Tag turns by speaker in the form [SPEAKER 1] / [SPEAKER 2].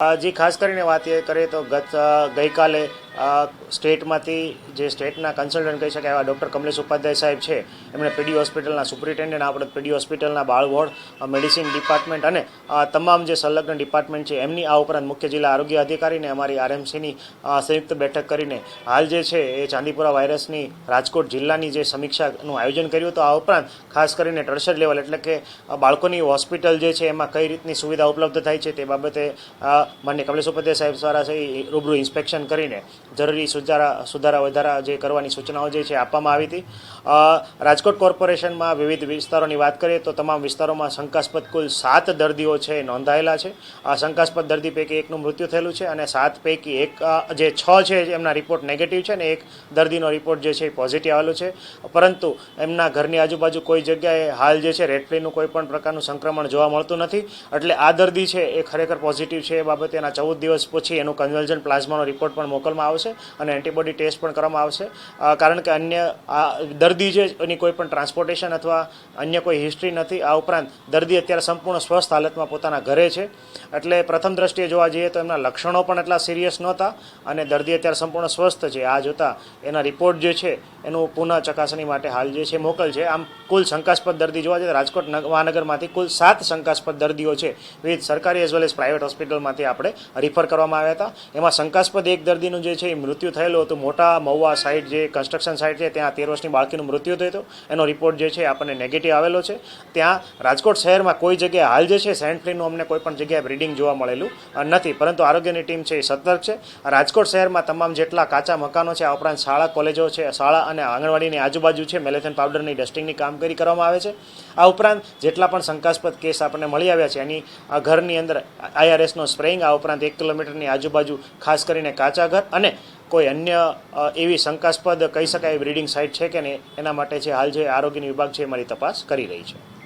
[SPEAKER 1] जी खास કરીને વાત એ કરીએ તો ગઈકાલે સ્ટેટમાંથી જે સ્ટેટના કન્સલ્ટન્ટ કહી શકાય એવા ડૉક્ટર કમલેશ ઉપાધ્યાય સાહેબ છે એમણે પીડી હોસ્પિટલના સુપરિન્ટેન્ડન્ટ આપણે પીડી હોસ્પિટલના બાળ વોર્ડ મેડિસિન ડિપાર્ટમેન્ટ અને તમામ જે સંલગ્ન ડિપાર્ટમેન્ટ છે એમની આ ઉપરાંત મુખ્ય જિલ્લા આરોગ્ય અધિકારીને અમારી આરએમસીની સંયુક્ત બેઠક કરીને હાલ જે છે એ ચાંદીપુરા વાયરસની રાજકોટ જિલ્લાની જે સમીક્ષાનું આયોજન કર્યું હતું. આ ઉપરાંત ખાસ કરીને ટર્શરી લેવલ એટલે કે બાળકોની હોસ્પિટલ જે છે એમાં કઈ રીતની સુવિધા ઉપલબ્ધ થાય છે તે બાબતે માનનીય કમલેશ ઉપાધ્યાય સાહેબ દ્વારા રૂબરૂ ઇન્સ્પેક્શન કરીને જરૂરી સુધારા વધારા જે કરવાની સૂચનાઓ જે છે આપવામાં આવી હતી. રાજકોટ કોર્પોરેશનમાં વિવિધ વિસ્તારોની વાત કરીએ તો તમામ વિસ્તારોમાં શંકાસ્પદ કુલ 7 દર્દીઓ છે નોંધાયેલા છે. આ શંકાસ્પદ દર્દી પૈકી એકનું મૃત્યુ થયેલું છે અને 7 પૈકી એક જે 6 છે એમના રિપોર્ટ નેગેટિવ છે અને એક દર્દીનો રિપોર્ટ જે છે એ પોઝિટિવ આવેલો છે. પરંતુ એમના ઘરની આજુબાજુ કોઈ જગ્યાએ હાલ જે છે રેડ ફ્લીનું કોઈ પણ પ્રકારનું સંક્રમણ જોવા મળતું નથી. એટલે આ દર્દી છે એ ખરેખર પોઝિટિવ છે. એ બાબતે એના 14 દિવસ પછી એનું કન્વર્જન્ટ પ્લાઝમાનો રિપોર્ટ પણ મોકલવામાં આવશે અને એન્ટીબોડી ટેસ્ટ પણ કરવામાં આવશે. કારણ કે અન્ય આ દર્દી છે એની કોઈ પણ ટ્રાન્સપોર્ટેશન અથવા અન્ય કોઈ હિસ્ટ્રી નથી. આ ઉપરાંત દર્દી અત્યારે સંપૂર્ણ સ્વસ્થ હાલતમાં પોતાના ઘરે છે. એટલે પ્રથમ દ્રષ્ટિએ જોવા જઈએ તો એમના લક્ષણો પણ એટલા સિરિયસ નહોતા અને દર્દી અત્યારે સંપૂર્ણ સ્વસ્થ છે. આ જોતાં એના રિપોર્ટ જે છે એનું પુનઃ ચકાસણી માટે હાલ જે છે મોકલ છે. આમ કુલ શંકાસ્પદ દર્દી જોવા જઈએ રાજકોટ મહાનગરમાંથી કુલ 7 શંકાસ્પદ દર્દીઓ છે વિવિધ સરકારી એઝ વેલ એઝ પ્રાઇવેટ હોસ્પિટલમાંથી આપણે રિફર કરવામાં આવ્યા હતા. એમાં શંકાસ્પદ એક દર્દીનું જે છે એ મૃત્યુ થયેલું હતું. મોટા મહુવા સાઇટ જે કન્સ્ટ્રક્શન સાઇટ છે ત્યાં 13 વર્ષની બાળકીનું મૃત્યુ થયું હતું. એનો રિપોર્ટ જે છે આપણને નેગેટિવ આવેલો છે. ત્યાં રાજકોટ શહેરમાં કોઈ જગ્યાએ હાલ જે છે સેન્ટ ફ્લીનું અમને કોઈ પણ જગ્યાએ બ્રીડિંગ જોવા મળેલું નથી. પરંતુ આરોગ્યની ટીમ છે એ સતર્ક છે. રાજકોટ શહેરમાં તમામ જેટલા કાચા મકાનો છે આ ઉપરાંત શાળા કોલેજો છે શાળા અને આંગણવાડીની આજુબાજુ છે મેલેથિયન પાવડરની ડસ્ટિંગની કામગીરી કરવામાં આવે છે. આ ઉપરાંત જેટલા પણ શંકાસ્પદ કેસ આપણને મળી આવ્યા છે એની ઘરની અંદર આઈઆરએસનો સ્પ્રેઇંગ આ ઉપરાંત 1 કિલોમીટરની આજુબાજુ ખાસ કરીને કાચા ઘર અને કોઈ અન્ય એવી શંકાસ્પદ કહી શકાય બ્રીડિંગ સાઇટ છે કે નહીં એના માટે છે હાલ જે આરોગ્યની વિભાગ છે એ મારી તપાસ કરી રહી છે.